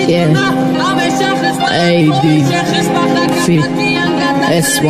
Yeah. AD Fit S1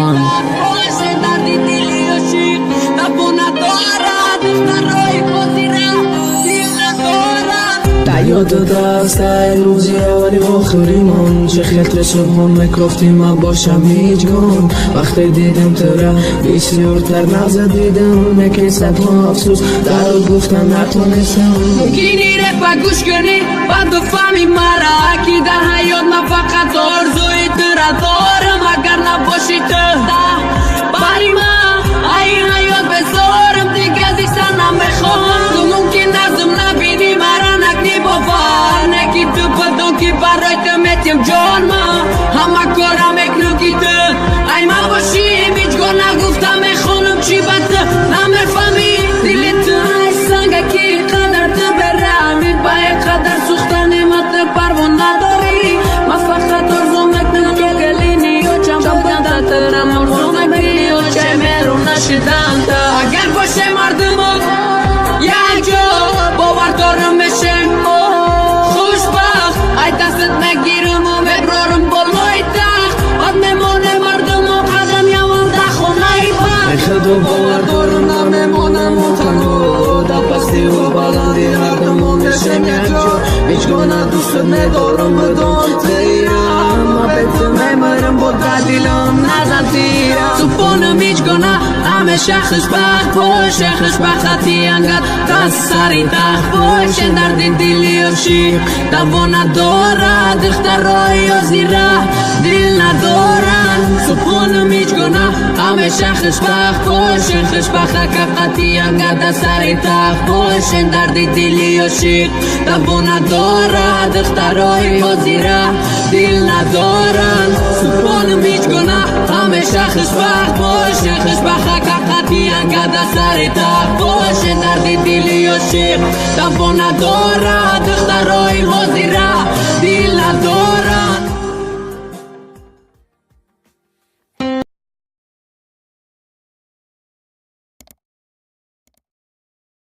یاد دست روزی ولی آخریمون چه خطر صبحون مکرفتیم ما باشم هیچگون وقتی دیدم تو را بسیارتر نغزه دیدم نکی صد افسوس در رو گفتم نتونستم ممکنی رپ گوش کنی بعد بفهمی مرا اکی در حیات من فقط آرزوی تو را دارم اگر نباشی تو بری من این حیات بذارم دیگه از ایسا نمیخوام تو ممکن نزم نبینی مرا نکنی باور نکی تو بدون که برای تو میتیم جان من همه کارم اکنو که تو ای من باشیم هیچگاه نگفتم میخونم چی بده نمیفهمی دل تو ای سنگه که قدر تو برمی باید قدر سوختن نعمت پروان نداری من فقط ارزو مکنم که گلینی و چم بودن تا ترم ارزو مکنی و چه میرون نشدن تا اگر باشه مردم یک جا باور دارم بشم خوشبخت ای دستت نگیرم و ببرارم بالای تخت باد میمونه مردم و قدم یوان در خونه بخت ای خدا باور دارم نمیمونم و تنها در پستی و بلندی هردمون بشم یک جا هیچگاه ندوست ندارم بدون تیرم ما بهت میمرم با دلیلم نزن تیرم سپونم هیچگاه نه همیشه خوشبخت باشه خوشبختی انقدر دست سری تخت باشه درد دلی و شیر دوا ندارد دخترای و زیره دل ندارن سپونم هیچگاه نه همیشه خوشبخت باشه خوشبختی انقدر دست سری تخت باشه درد دلی و شیر دوا ندارد دخترای و زیره دل ندارن سپونم هیچگاه نه همیشه خوشبخت باشه خوشبختی انقدر سر تخت باشه درد دلی و شیر دوا ندارد دخترای حاضره دل ندارد